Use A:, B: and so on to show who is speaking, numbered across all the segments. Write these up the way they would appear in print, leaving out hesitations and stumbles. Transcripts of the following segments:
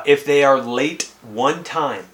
A: If they are late one time,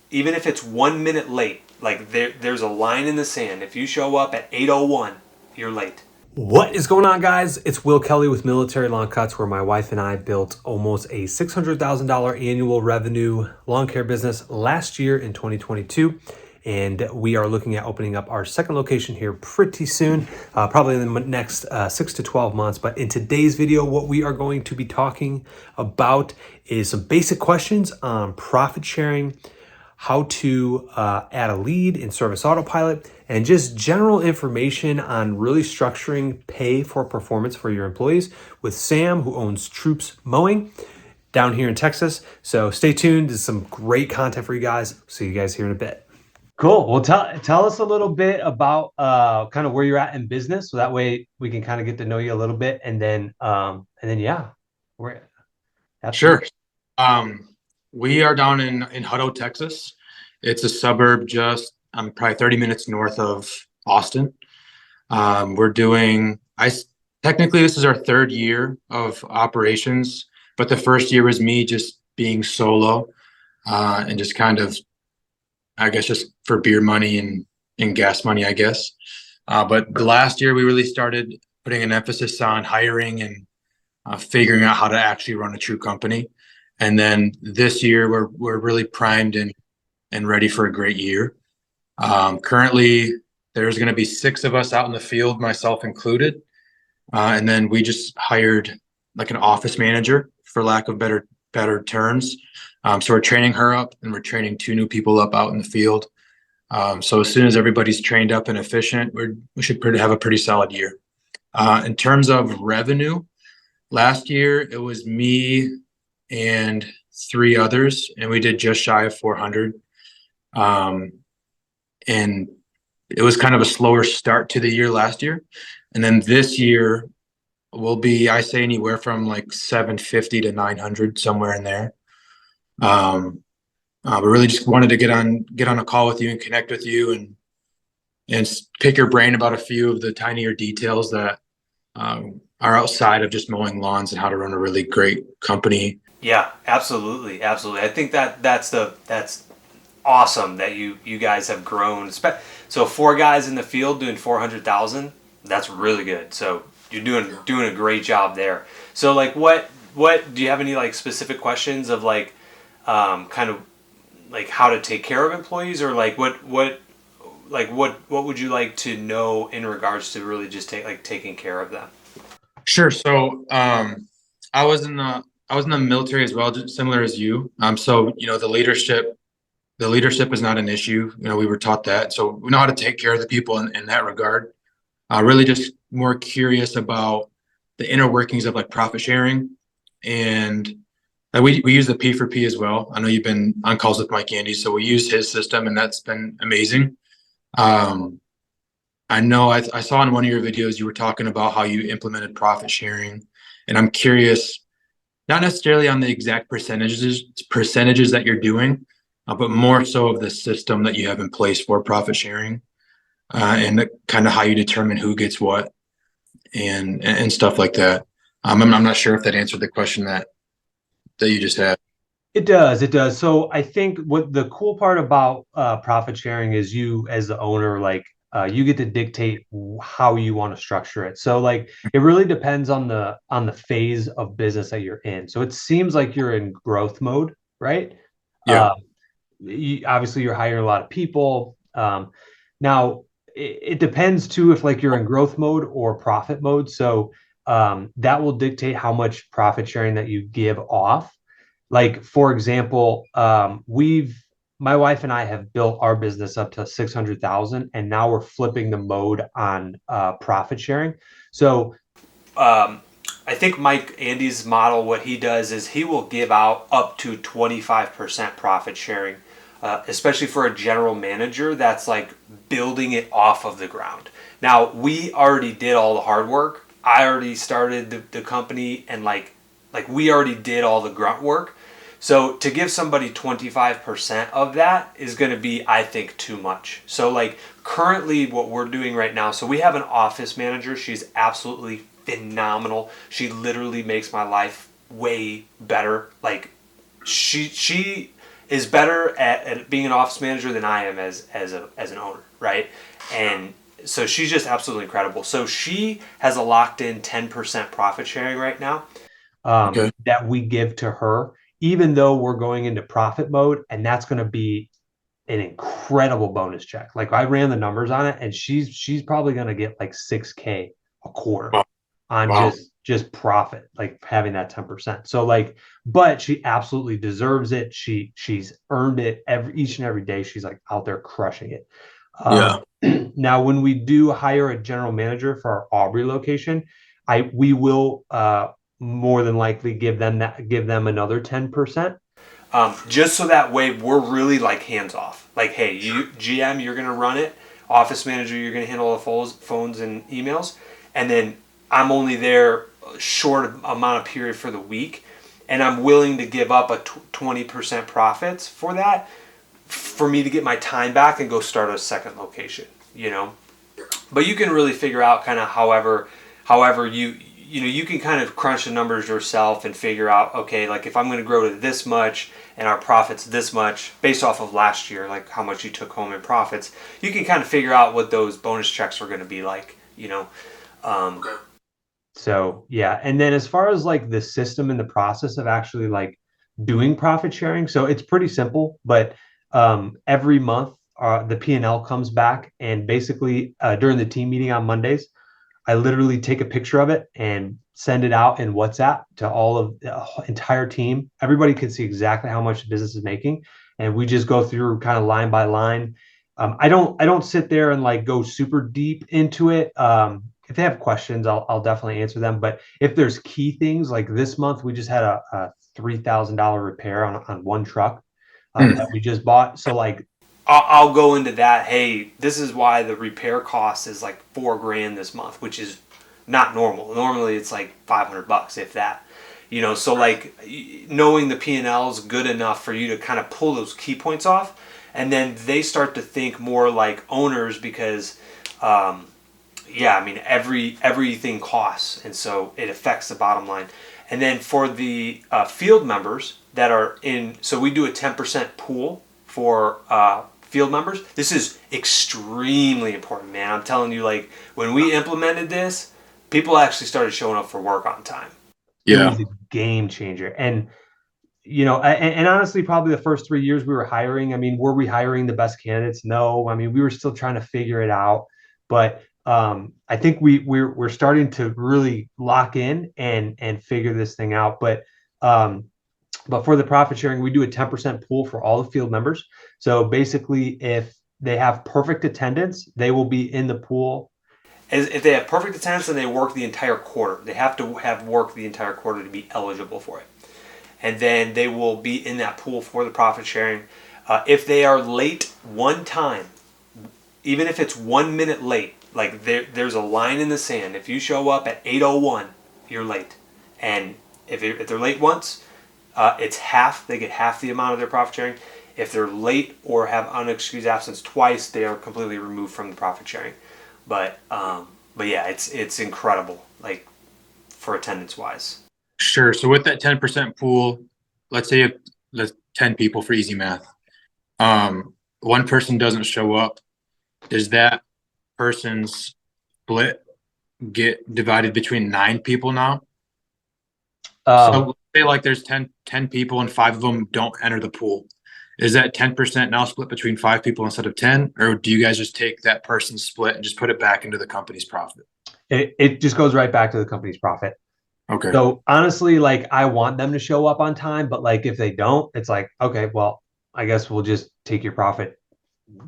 A: even if it's 1 minute late, like there's a line in the sand. If you show up at 8:01, you're late. What is going on, guys? It's Will Kelly with Military Lawn Cuts, where my wife and I built almost a $600,000 annual revenue lawn care business last year in 2022. And we are looking at opening up our second location here pretty soon, probably in the next 6 to 12 months. But in today's video, what we are going to be talking about is some basic questions on profit sharing, how to add a lead in Service Autopilot, and just general information on really structuring pay for performance for your employees with Sam, who owns Troops Mowing down here in Texas. So stay tuned. There's some great content for you guys. See you guys here in a bit. Cool. Well, tell us a little bit about kind of where you're at in business, so that way we can kind of get to know you a little bit, and then yeah, we're
B: Sure.
A: absolutely.
B: We are down in Hutto, Texas. It's a suburb just probably 30 minutes north of Austin. We're doing technically this is our third year of operations, but the first year was me just being solo and just kind of, I guess, just for beer money and gas money, I guess. But the last year we really started putting an emphasis on hiring and figuring out how to actually run a true company. And then this year we're really primed and ready for a great year. Currently, there's going to be 6 of us out in the field, myself included. And then we just hired like an office manager, for lack of better terms. So we're training her up, and we're training 2 new people up out in the field. So as soon as everybody's trained up and efficient, we should have a pretty solid year. In terms of revenue, last year it was me and 3 others, and we did just shy of 400. And it was kind of a slower start to the year last year. And then this year will be, I say, anywhere from like 750 to 900, somewhere in there. But really just wanted to get on a call with you and connect with you and pick your brain about a few of the tinier details that are outside of just mowing lawns and how to run a really great company.
A: Yeah, absolutely, absolutely. I think that's awesome that you guys have grown. So 4 guys in the field doing 400,000. That's really good. So you're doing a great job there. So like, what do you have any like specific questions of like, kind of like how to take care of employees, or like what would you like to know in regards to really just taking care of them?
B: Sure. So I was in the military as well, just similar as you. So the leadership is not an issue. We were taught that, so we know how to take care of the people in that regard. Really, just more curious about the inner workings of like profit sharing, and we use the P for P as well. I know you've been on calls with Mike Andy, so we use his system, and that's been amazing. Um, I know I saw in one of your videos you were talking about how you implemented profit sharing, and I'm curious, not necessarily on the exact percentages that you're doing, but more so of the system that you have in place for profit sharing, and kind of how you determine who gets what and stuff like that. I'm not sure if that answered the question that you just had.
A: It does. It does. So I think what the cool part about profit sharing is, you as the owner, like, you get to dictate how you want to structure it. So like, it really depends on the phase of business that you're in. So it seems like you're in growth mode, right?
B: Yeah.
A: Uh, Obviously you're hiring a lot of people. Now it depends too if like you're in growth mode or profit mode. So that will dictate how much profit sharing that you give off. Like, for example, my wife and I have built our business up to 600,000, and now we're flipping the mode on profit sharing. So um, I think Mike Andy's model, what he does is he will give out up to 25% profit sharing, especially for a general manager that's like building it off of the ground. Now, we already did all the hard work. I already started the company, and like we already did all the grunt work. So to give somebody 25% of that is going to be, I think, too much. So like currently what we're doing right now, so we have an office manager. She's absolutely phenomenal. She literally makes my life way better, like she is better at being an office manager than I am as an owner, right? And so she's just absolutely incredible. So she has a locked in 10% profit sharing right now,
B: Okay.
A: that we give to her, even though we're going into profit mode, and that's going to be an incredible bonus check. Like I ran the numbers on it, and she's probably going to get like 6K a quarter
B: Wow.
A: on
B: Wow.
A: just profit, like having that 10%. So like, but she absolutely deserves it. She's earned it each and every day. She's like out there crushing it.
B: Yeah.
A: Now, when we do hire a general manager for our Aubrey location, we will more than likely give them another 10%. Just so that way we're really like hands off. Like, hey, you GM, you're gonna run it. Office manager, you're gonna handle all the phones and emails, and then I'm only there a short amount of period for the week, and I'm willing to give up a 20% profits for that, for me to get my time back and go start a second location. You know, but you can really figure out kind of however you can kind of crunch the numbers yourself and figure out, okay, like if I'm going to grow to this much and our profits this much based off of last year, like how much you took home in profits, you can kind of figure out what those bonus checks are going to be like, you know. Okay. So yeah, and then as far as like the system and the process of actually like doing profit sharing, so it's pretty simple, but every month the P&L comes back, and basically during the team meeting on Mondays, I literally take a picture of it and send it out in WhatsApp to all of the entire team. Everybody can see exactly how much the business is making, and we just go through kind of line by line. I don't sit there and like go super deep into it. If they have questions, I'll definitely answer them. But if there's key things, like this month, we just had a $3,000 repair on one truck that we just bought. So like I'll go into that. Hey, this is why the repair cost is like $4,000 this month, which is not normal. Normally it's like $500, if that. You know, so like knowing the P&L is good enough for you to kind of pull those key points off, and then they start to think more like owners because, yeah, I mean everything costs, and so it affects the bottom line. And then for the field members that are in, so we do a 10% pool for field members. This is extremely important, man. I'm telling you, like when we implemented this, people actually started showing up for work on time. It
B: Yeah.
A: was a game changer. And and honestly, probably the first 3 years we were hiring, I mean, were we hiring the best candidates? No. I mean, we were still trying to figure it out. But I think we're starting to really lock in and figure this thing out. But for the profit sharing, we do a 10% pool for all the field members. So basically, if they have perfect attendance, they will be in the pool. If they have perfect attendance and they work the entire quarter, they have to have worked the entire quarter to be eligible for it. And then they will be in that pool for the profit sharing. If they are late one time, even if it's 1 minute late, like there's a line in the sand. If you show up at 8:01, you're late. And if they're late once, it's half. They get half the amount of their profit sharing. If they're late or have unexcused absence twice, they are completely removed from the profit sharing. But yeah, it's incredible, like for attendance wise.
B: Sure. So with that 10% pool, let's say there's 10 people for easy math. One person doesn't show up. Does that person's split get divided between 9 people now? So let's say like there's 10 people and 5 of them don't enter the pool. Is that 10% now split between 5 people instead of 10? Or do you guys just take that person's split and just put it back into the company's profit?
A: It just goes right back to the company's profit.
B: Okay.
A: So honestly, like I want them to show up on time, but like if they don't, it's like, okay, well, I guess we'll just take your profit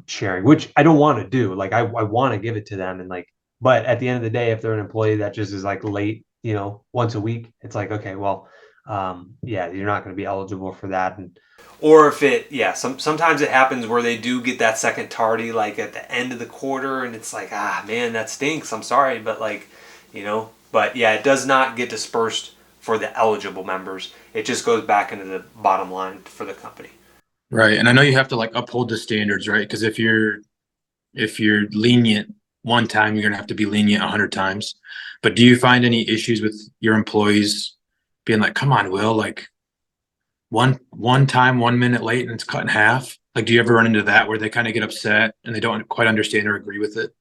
A: sharing, which I don't want to do. Like I want to give it to them, and like, but at the end of the day, if they're an employee that just is like late, once a week, it's like, okay, well, yeah, you're not going to be eligible for that. And or if sometimes it happens where they do get that second tardy, like at the end of the quarter, and it's like, man, that stinks. I'm sorry, but like, but yeah, it does not get dispersed for the eligible members. It just goes back into the bottom line for the company.
B: Right. And I know you have to like uphold the standards, right? Because if you're lenient one time, you're gonna have to be lenient 100 times. But do you find any issues with your employees being like, come on, Will, like one time 1 minute late and it's cut in half? Like, do you ever run into that where they kind of get upset and they don't quite understand or agree with it?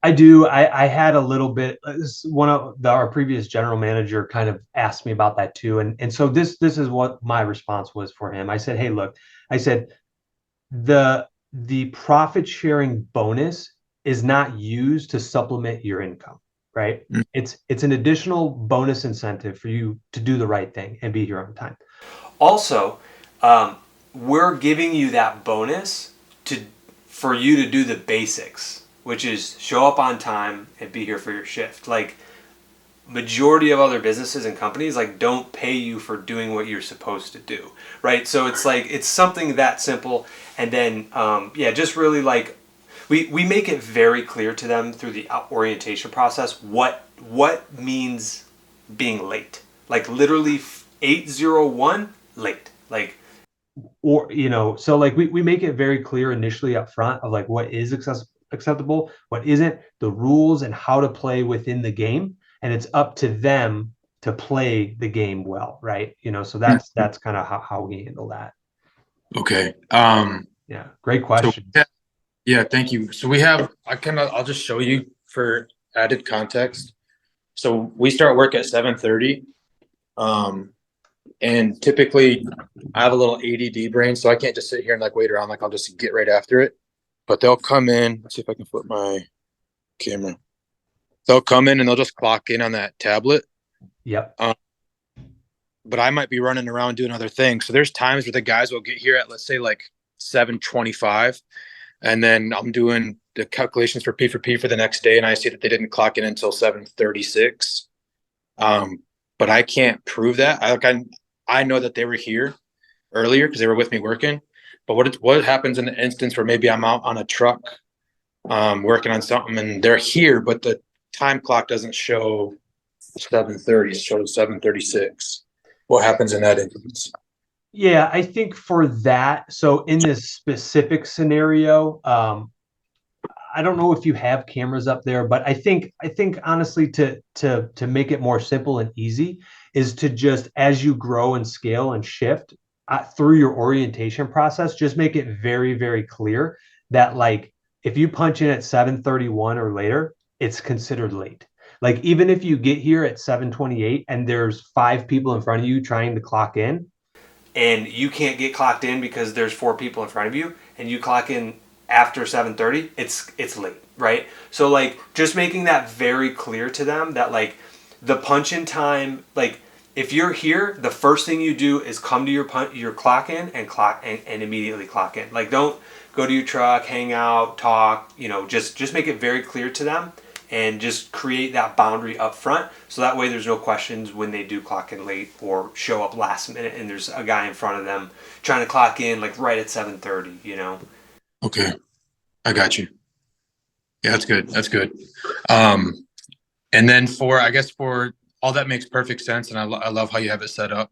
A: I do. I had a little bit. One of our previous general manager kind of asked me about that too, and so this is what my response was for him. I said, "Hey, look," I said, the profit sharing bonus is not used to supplement your income, right?
B: Mm.
A: It's an additional bonus incentive for you to do the right thing and be here on time. Also, um, we're giving you that bonus to for you to do the basics, which is show up on time and be here for your shift. Like majority of other businesses and companies like don't pay you for doing what you're supposed to do, right? So it's like it's something that simple, and then yeah, just really like we make it very clear to them through the orientation process what means being late, like literally 801 late, like, or so like we make it very clear initially up front of like what is acceptable, what isn't, the rules and how to play within the game, and it's up to them to play the game well, right? So that's kind of how we handle that.
B: Okay.
A: Yeah, great
B: So
A: question.
B: yeah, thank you. So we have, I'll just show you for added context. So we start work at 7:30. Um, and typically I have a little ADD brain, so I can't just sit here and like wait around. Like I'll just get right after it. But they'll come in. Let's see if I can flip my camera. They'll come in and they'll just clock in on that tablet.
A: Yep.
B: But I might be running around doing other things. So there's times where the guys will get here at, let's say, like 7:25, and then I'm doing the calculations for P for the next day, and I see that they didn't clock in until 7:36. But I can't prove that. I know that they were here earlier because they were with me working. But what happens in the instance where maybe I'm out on a truck working on something and they're here, but the time clock doesn't show 7:30, it shows 7:36. What happens in that instance?
A: Yeah, I think for that, so in this specific scenario, I don't know if you have cameras up there, but I think honestly to make it more simple and easy is to just as you grow and scale and shift through your orientation process, just make it very, very clear that like if you punch in at 7:31 or later, it's considered late. Like even if you get here at 7:28 and there's five people in front of you trying to clock in, and you can't get clocked in because there's four people in front of you, and you clock in after 7:30, it's late, right? So like just making that very clear to them that like the punch in time, like if you're here, the first thing you do is come to your clock in and and immediately clock in. Like don't go to your truck, hang out, talk, just make it very clear to them and just create that boundary up front so that way there's no questions when they do clock in late or show up last minute and there's a guy in front of them trying to clock in like right at 7:30.
B: Okay, I got you. Yeah, that's good. That's good. Um, and then I guess for all that makes perfect sense, and I love how you have it set up.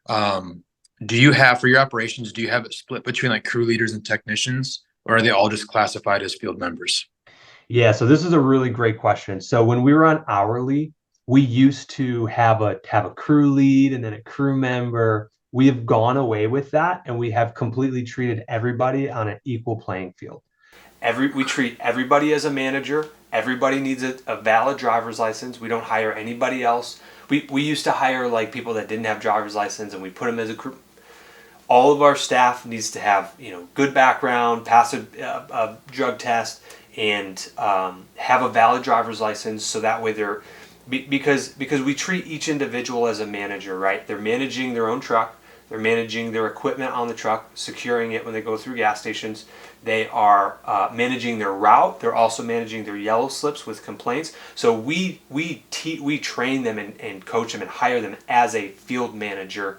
B: Um, do you have for your operations? Do you have it split between like crew leaders and technicians, or are they all just classified as field members?
A: Yeah, so this is a really great question. So when we were on hourly, we used to have a crew lead and then a crew member. We have gone away with that and we have completely treated everybody on an equal playing field. We treat everybody as a manager. Everybody needs a valid driver's license. We don't hire anybody else. We used to hire like people that didn't have driver's license and we put them as a crew. All of our staff needs to have good background, pass a drug test, and have a valid driver's license. So that way they're because we treat each individual as a manager, right? They're managing their own truck. They're managing their equipment on the truck, securing it when they go through gas stations. They are managing their route. They're also managing their yellow slips with complaints. So we train them and coach them and hire them as a field manager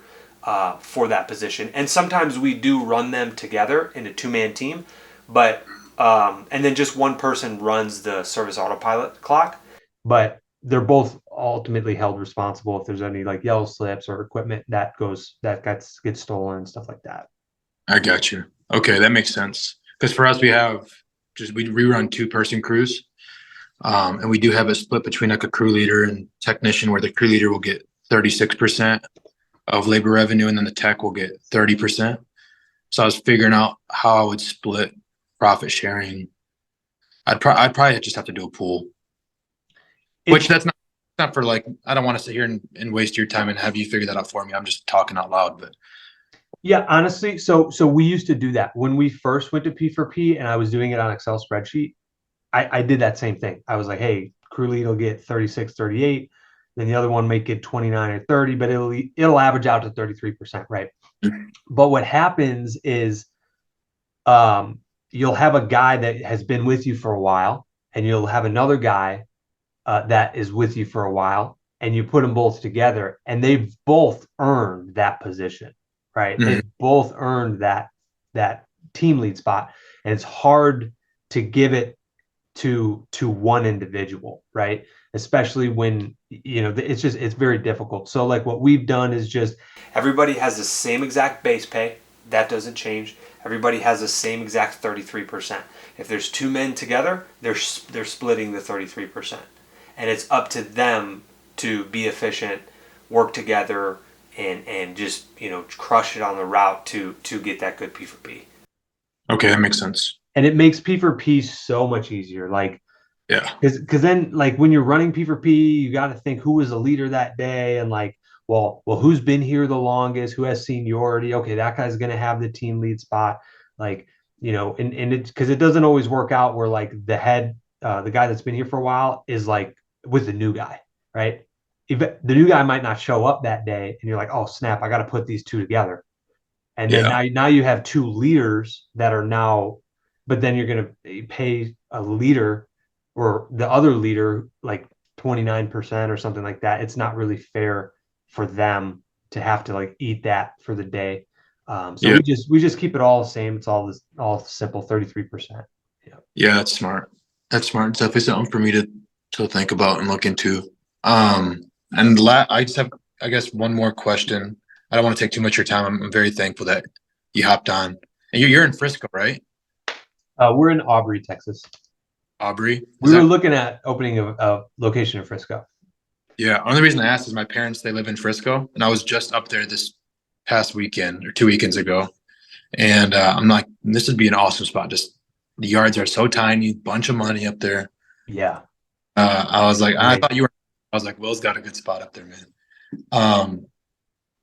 A: for that position. And sometimes we do run them together in a two-man team, but and then just one person runs the service autopilot clock. But they're both ultimately held responsible if there's any like yellow slips or equipment that gets stolen and stuff like that.
B: I got you. Okay, that makes sense. Because for us, we run 2-person crews, and we do have a split between like a crew leader and technician, where the crew leader will get 36%, of labor revenue, and then the tech will get 30%. So I was figuring out how I would split profit sharing. I'd probably just have to do a pool, which
A: It's
B: that's not for like, I don't want to sit here and waste your time and have you figure that out for me. I'm just talking out loud, but
A: Yeah, honestly, so we used to do that when we first went to P4P, and I was doing it on Excel spreadsheet. I did that same thing. I was like, hey, crew lead will get 36, 38. Then the other one might get 29 or 30, but it'll average out to 33%, right? But what happens is you'll have a guy that has been with you for a while, and you'll have another guy that is with you for a while, and you put them both together, and they've both earned that position, right?
B: Mhm.
A: They've both earned that team lead spot, and it's hard to give it to one individual, right? Especially when it's very difficult. So like what we've done is just everybody has the same exact base pay. That doesn't change. Everybody has the same exact 33%. If there's two men together, they're splitting the 33%. And it's up to them to be efficient, work together, and just crush it on the route to get that good P for P.
B: Okay, that makes sense.
A: And it makes P for P so much easier. Like
B: Yeah.
A: because then like when you're running P for P, you got to think who was the leader that day, and like well who's been here the longest, who has seniority. Okay, that guy's gonna have the team lead spot. Like and it's because it doesn't always work out where like the guy that's been here for a while is like with the new guy, right? If the new guy might not show up that day, and you're like, oh snap, I got to put these two together, and then
B: Yeah.
A: now you have two leaders that are now, but then you're going to pay a leader or the other leader like 29% or something like that. It's not really fair for them to have to like eat that for the day. So
B: Yeah.
A: we just keep it all the same. It's all simple 33%. Yeah.
B: Yeah, that's smart. That's smart. It's definitely something for me to think about and look into. Um, I just have, I guess, one more question. I don't want to take too much of your time. I'm very thankful that you hopped on. And you're in Frisco, right?
A: We're in Aubrey, Texas.
B: Aubrey. Is
A: We were
B: that?
A: looking at opening a location in Frisco.
B: Yeah. Only reason I asked is my parents, they live in Frisco, and I was just up there this past weekend or 2 weekends ago. And I'm like, this would be an awesome spot. Just the yards are so tiny, bunch of money up there.
A: Yeah.
B: I was like, I
A: Great.
B: thought you were. I was like, Will's got a good spot up there, man. Um,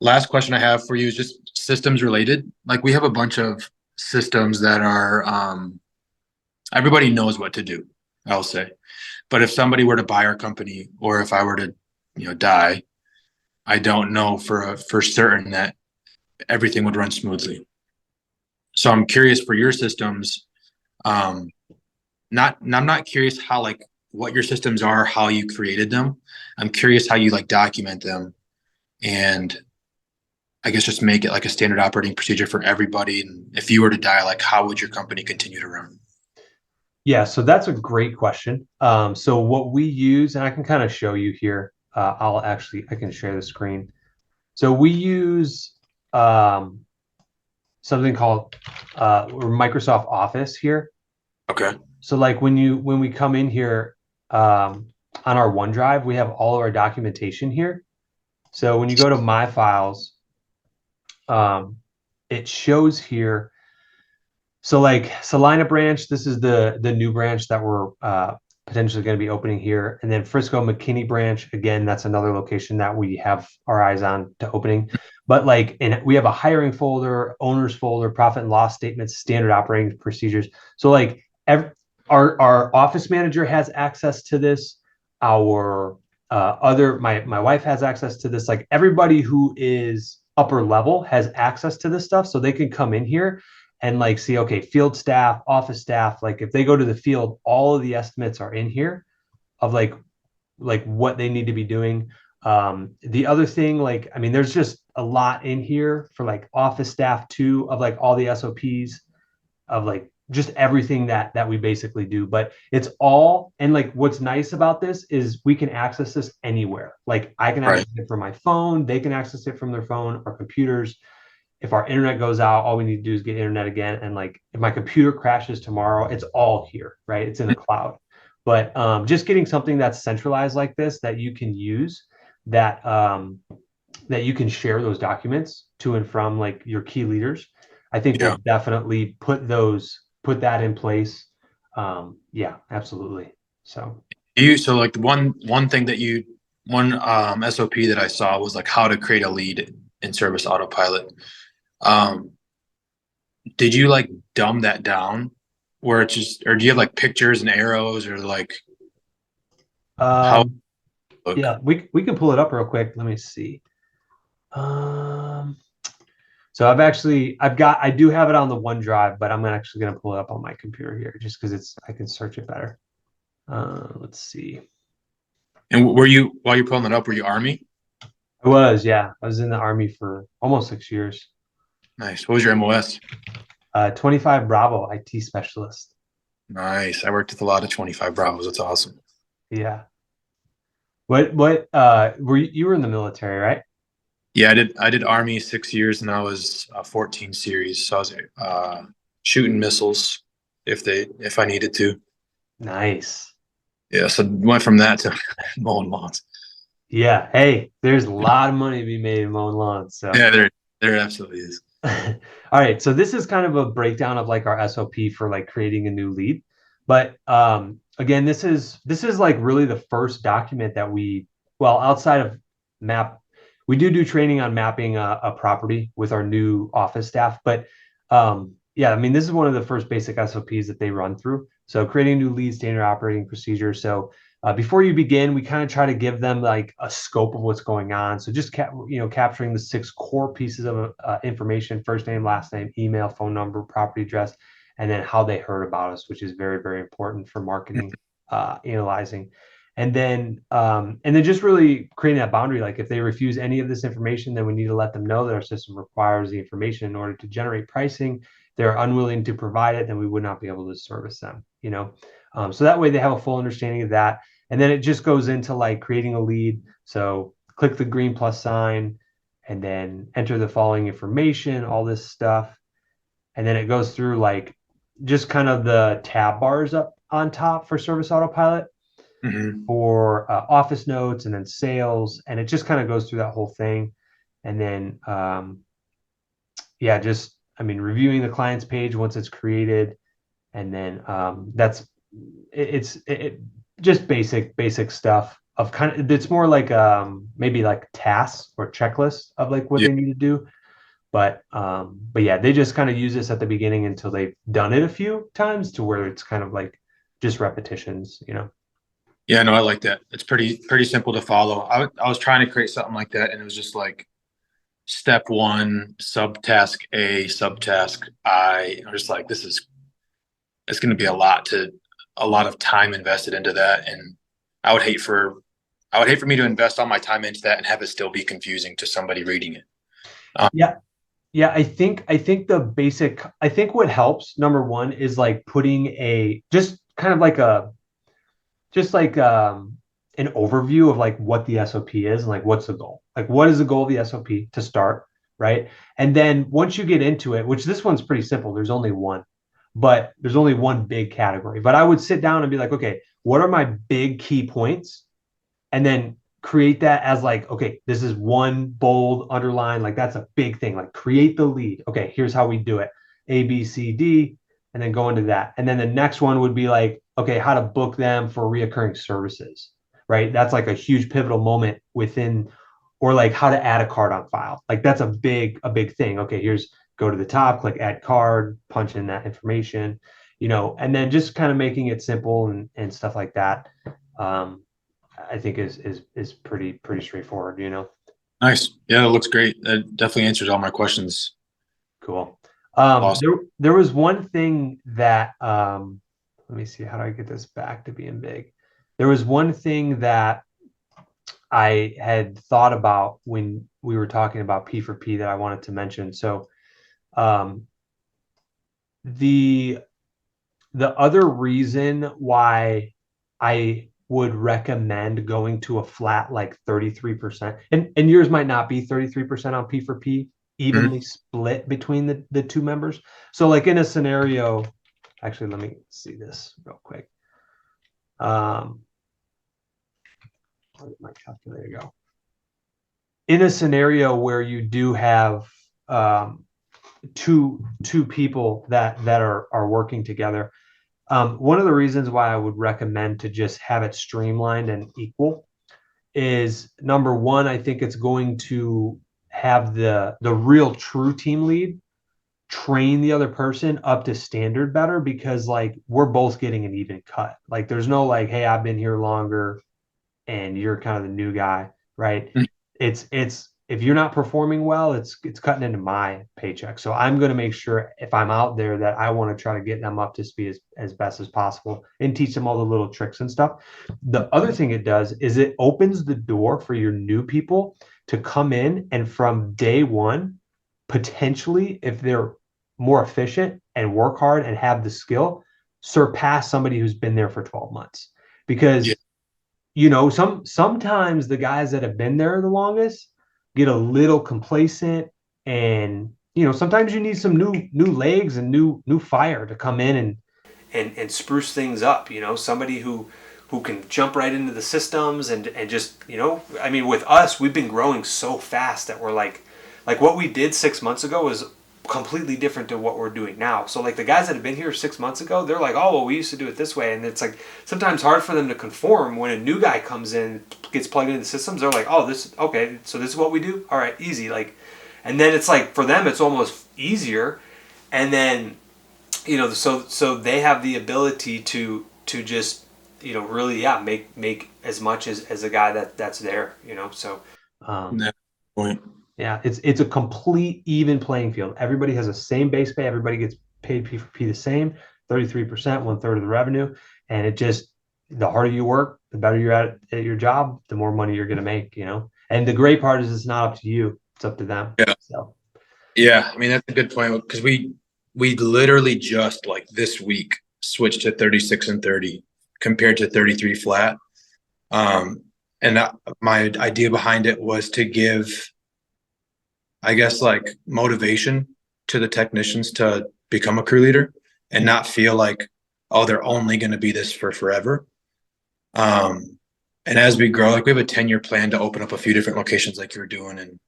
B: Last question I have for you is just systems related. Like we have a bunch of systems that are everybody knows what to do, I'll say. But if somebody were to buy our company or if I were to, die, I don't know for certain that everything would run smoothly. So I'm curious for your systems. Um, I'm not curious how like what your systems are, how you created them. I'm curious how you like document them and I guess just make it like a standard operating procedure for everybody. And if you were to die, like how would your company continue to run?
A: Yeah, so that's a great question. So what we use, and I can kind of show you here. I can share the screen. So we use something called Microsoft Office here.
B: Okay.
A: So like when we come in here on our OneDrive, we have all of our documentation here. So when you go to My Files, it shows here. So like Salina branch, this is the new branch that we're potentially going to be opening here. And then Frisco McKinney branch, again, that's another location that we have our eyes on to opening. But like, and we have a hiring folder, owners folder, profit and loss statements, standard operating procedures. So like our office manager has access to this. Our my wife has access to this. Like everybody who is upper level has access to this stuff, so they can come in here and like see, okay, field staff, office staff, like if they go to the field, all of the estimates are in here of like what they need to be doing. The other thing, like, I mean, there's just a lot in here for like office staff too, of like all the SOPs of like just everything that we basically do. But it's all, and like what's nice about this is we can access this anywhere. Like I can
B: Right.
A: access it from my phone, they can access it from their phone or computers. If our internet goes out, all we need to do is get internet again. And like if my computer crashes tomorrow, it's all here, right? It's in the cloud. But just getting something that's centralized like this that you can use that that you can share those documents to and from like your key leaders, I think
B: Yeah.
A: we'll definitely put that in place. Yeah, absolutely. So
B: So like the one thing that you one SOP that I saw was like how to create a lead in Service Autopilot. Um, did you like dumb that down where it's just, or do you have like pictures and arrows or like how
A: um,
B: look?
A: yeah, we can pull it up real quick. Let me see. Um, so I do have it on the OneDrive, but I'm actually going to pull it up on my computer here just because I can search it better. Let's see.
B: And were you, while you're pulling it up, were you Army?
A: I was in the Army for almost 6 years.
B: Nice. What was your MOS?
A: 25 Bravo IT specialist.
B: Nice. I worked with a lot of 25 Bravos. That's awesome.
A: Yeah. You were in the military, right?
B: Yeah, I did Army 6 years and I was 14 series. So I was shooting missiles if I needed to.
A: Nice.
B: Yeah, so went from that to mowing lawns.
A: Yeah. Hey, there's a lot of money to be made in mowing lawns. So
B: Yeah, there absolutely is.
A: all right, so this is kind of a breakdown of like our SOP for like creating a new lead. But again, this is like really the first document that well, outside of map, we do training on mapping a property with our new office staff. But yeah, I mean, this is one of the first basic SOPs that they run through. So creating a new lead, standard operating procedure. So before you begin, we kind of try to give them like a scope of what's going on. So just capturing the 6 core pieces of information: first name, last name, email, phone number, property address, and then how they heard about us, which is very, very important for marketing, analyzing. And then just really creating that boundary. Like if they refuse any of this information, then we need to let them know that our system requires the information in order to generate pricing. If they're unwilling to provide it, then we would not be able to service them. So that way they have a full understanding of that. And then it just goes into like creating a lead. So click the green plus sign and then enter the following information, all this stuff. And then it goes through like just kind of the tab bars up on top for Service Autopilot
B: Hmm.
A: for office notes and then sales. And it just kind of goes through that whole thing. And then, yeah, just, I mean, reviewing the client's page once it's created. And then it's just basic stuff of kind of, it's more like maybe like tasks or checklists of like what
B: Yeah,
A: they need to do. But yeah, they just kind of use this at the beginning until they've done it a few times to where it's kind of like just repetitions.
B: yeah, no, I like that. It's pretty simple to follow. I was trying to create something like that, and it was just like step one, subtask A, subtask I. I'm just like, it's going to be a lot of time invested into that, and I would hate for I would hate for me to invest all my time into that and have it still be confusing to somebody reading it. Um,
A: Yeah. Yeah, I think what helps, number one, is like putting a just kind of like a just like an overview of like what the SOP is and like what's the goal. Like what is the goal of the SOP to start, right? And then once you get into it, which this one's pretty simple, there's only one big category. But I would sit down and be like, okay, what are my big key points? And then create that as like, okay, this is one bold underline, like that's a big thing. Like create the lead. Okay, here's how we do it: A, B, C, D, and then go into that. And then the next one would be like, okay, how to book them for reoccurring services, right? That's like a huge pivotal moment within, or like how to add a card on file. Like that's a big thing. Okay, here's go to the top, click add card, punch in that information, and then just kind of making it simple and stuff like that. Um, I think is pretty straightforward.
B: nice. Yeah, that looks great. That definitely answers all my questions.
A: Cool.
B: Awesome.
A: There was one thing that let me see, how do I get this back to being big? There was one thing that I had thought about when we were talking about P for P that I wanted to mention. So um, the the other reason why I would recommend going to a flat like 33%, and yours might not be 33% on P for P,
B: Mhm.
A: evenly split between the two members. So like in a scenario, actually, let me see this real quick. Where did my calculator go? in a scenario where you do have um, two people that are working together, one of the reasons why I would recommend to just have it streamlined and equal is number one, I think it's going to have the real true team lead train the other person up to standard better because like we're both getting an even cut. Like there's no like, hey, I've been here longer and you're kind of the new guy, right?
B: Mm.
A: It's if you're not performing well, it's cutting into my paycheck. So I'm going to make sure if I'm out there that I want to try to get them up to speed as best as possible and teach them all the little tricks and stuff. The other thing it does is it opens the door for your new people to come in and from day one, potentially, if they're more efficient and work hard and have the skill, surpass somebody who's been there for 12 months.
B: Yeah.
A: Because sometimes the guys that have been there the longest get a little complacent, and sometimes you need some new legs and new fire to come in and spruce things up. Somebody who can jump right into the systems and just I mean, with us, we've been growing so fast that we're like what we did 6 months ago is completely different to what we're doing now. So like the guys that have been here 6 months ago, they're like, oh well, we used to do it this way, and it's like sometimes hard for them to conform when a new guy comes in, gets plugged into the systems. They're like, oh, this okay, so this is what we do. All right, easy. Like, and then it's like for them, it's almost easier, and then so they have the ability to just really make as much as a guy that's there. So um,
B: That point.
A: yeah, it's a complete even playing field. Everybody has the same base pay. Everybody gets paid P for P the same, 33%, 1/3 of the revenue. And it just, the harder you work, the better you're at your job, the more money you're going to make. And the great part is it's not up to you, it's up to them.
B: Yeah.
A: So,
B: Yeah. I mean, that's a good point because we literally just like this week switched to 36 and 30 compared to 33 flat. And my idea behind it was to give, I guess, like motivation to the technicians to become a crew leader and not feel like, oh, they're only going to be this for forever. Um, and as we grow, like we have a 10-year plan to open up a few different locations like you're doing and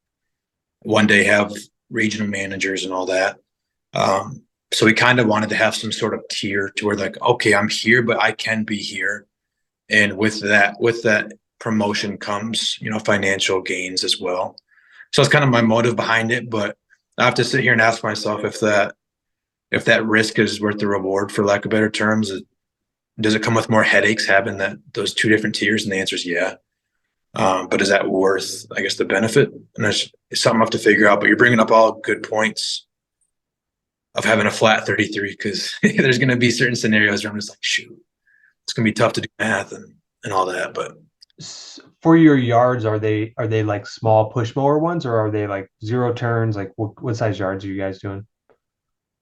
B: one day have regional managers and all that. So we kind of wanted to have some sort of tier to where like, okay, I'm here, but I can be here. And with that promotion comes, financial gains as well. So it's kind of my motive behind it, but I have to sit here and ask myself if that risk is worth the reward, for lack of better terms. Does it come with more headaches having those two different tiers? And the answer is yeah. But is that worth, I guess, the benefit? And it's something I have to figure out. But you're bringing up all good points of having a flat 33 because there's going to be certain scenarios where I'm just like, shoot, it's going to be tough to do math and all that. But
A: for your yards, are they like small push mower ones, or are they like zero turns? Like what size yards are you guys doing?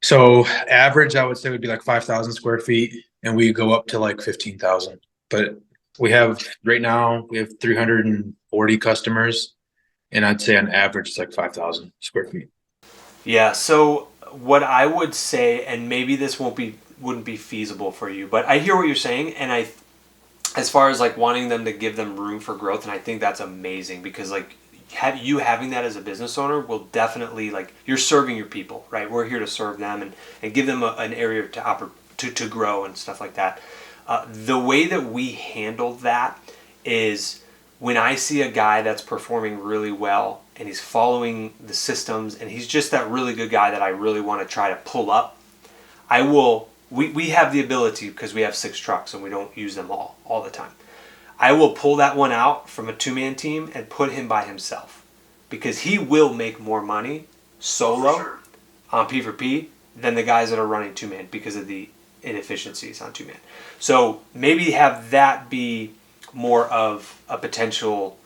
B: so average, I would say would be like 5,000 square feet, and we go up to like 15,000. But right now we have 340 customers, and I'd say on average it's like 5,000 square feet.
A: Yeah, so what I would say, and maybe this wouldn't be feasible for you, but I hear what you're saying, and as far as like wanting them to give them room for growth, and I think that's amazing because like having that as a business owner will definitely, like, you're serving your people, right? We're here to serve them and give them an area to grow and stuff like that. The way that we handle that is when I see a guy that's performing really well and he's following the systems and he's just that really good guy that I really want to try to pull up, I will. We have the ability because we have 6 trucks and we don't use them all the time. I will pull that one out from a 2-man team and put him by himself because he will make more money solo on P for P than the guys that are running 2-man because of the inefficiencies on 2-man. So maybe have that be more of a potential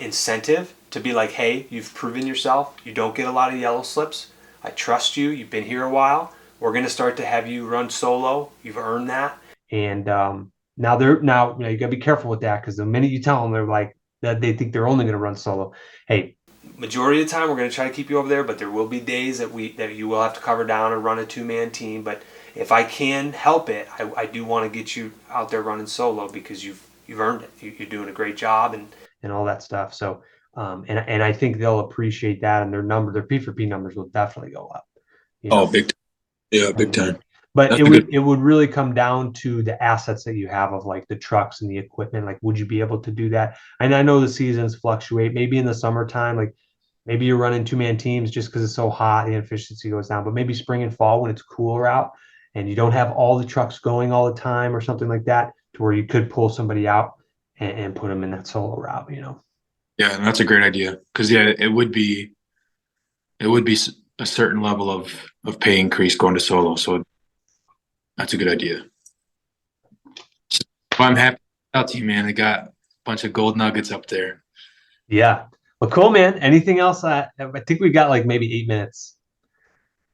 A: incentive to be like, hey, you've proven yourself. You don't get a lot of yellow slips. I trust you. You've been here a while. We're going to start to have you run solo. You've earned that. And now you got to be careful with that because the minute you tell them they're like that, they think they're only going to run solo. Hey, majority of the time we're going to try to keep you over there, but there will be days that you will have to cover down and run a 2-man team. But if I can help it, I do want to get you out there running solo because you've earned it. You're doing a great job and all that stuff. So And I think they'll appreciate that, and their P4P numbers will definitely go up. You
B: Oh,
A: know,
B: big time. Yeah, big
A: and,
B: time.
A: but
B: That's a good.
A: it would really come down to the assets that you have of like the trucks and the equipment. Like, would you be able to do that? And I know the seasons fluctuate. Maybe in the summertime, like maybe you're running two-man teams just because it's so hot, the efficiency goes down. But maybe spring and fall when it's cooler out and you don't have all the trucks going all the time or something like that, to where you could pull somebody out and put them in that solo route, you know.
B: Yeah, and that's a great idea because yeah, it would be a certain level of pay increase going to solo. So that's a good idea. So I'm happy out to you, man. I got a bunch of gold nuggets up there.
A: Yeah. Well, cool, man. Anything else? I think we got like maybe 8 minutes.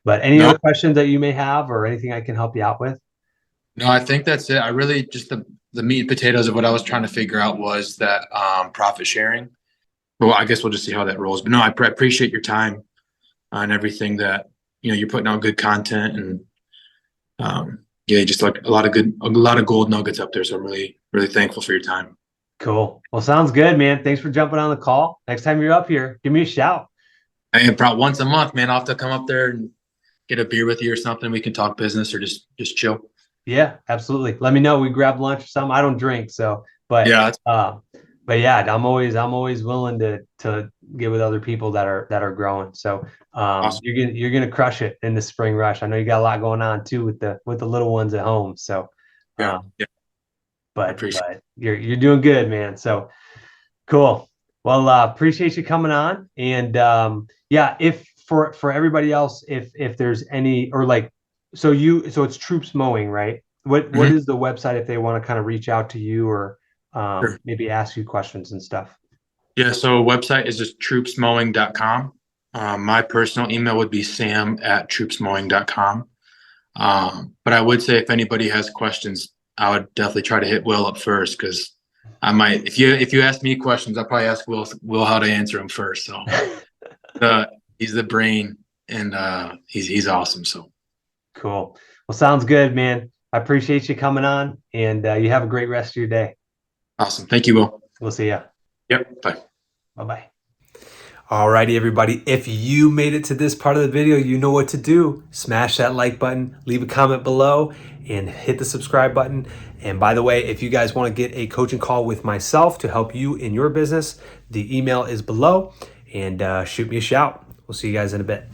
A: But any
B: No,
A: other questions that you may have or anything I can help you out with?
B: no, I think that's it. I really just the meat and potatoes of what I was trying to figure out was that profit sharing. Well, I guess we'll just see how that rolls. But no, I appreciate your time on everything that you're putting out good content and yeah, just like a lot of gold nuggets up there. So I'm really, really thankful for your time.
A: Cool. Well, sounds good, man. Thanks for jumping on the call. Next time you're up here, give me a shout.
B: And probably once a month, man, I'll have to come up there and get a beer with you or something. We can talk business or just chill.
A: Yeah, absolutely. Let me know. We grab lunch or something. I don't drink, so
B: Yeah, that's
A: but yeah, I'm always willing to get with other people that are growing. So
B: awesome.
A: you're gonna crush it in the spring rush. I know you got a lot going on too with the little ones at home. So
B: Yeah,
A: um,
B: yeah, I appreciate
A: but you're doing good, man. So cool. Well, appreciate you coming on. And yeah, if for everybody else, if there's any or like, so it's Troops Mowing, right?
B: it.
A: What is the website if they want to kind of reach out to you or
B: Sure.
A: maybe ask you questions and stuff?
B: Yeah, so website is just troopsmowing.com. My personal email would be sam@troopsmowing.com. But I would say if anybody has questions, I would definitely try to hit Will up first because I might if you ask me questions, I'll probably ask Will how to answer them first. So he's the brain and he's awesome. So
A: Cool. Well, sounds good, man. I appreciate you coming on, and you have a great rest of your day.
B: awesome. Thank you, Will.
A: We'll see you.
B: Yep. Bye.
A: Bye bye. Alrighty, everybody. If you made it to this part of the video, you know what to do. Smash that like button, leave a comment below, and hit the subscribe button. And by the way, if you guys want to get a coaching call with myself to help you in your business, the email is below, and shoot me a shout. We'll see you guys in a bit.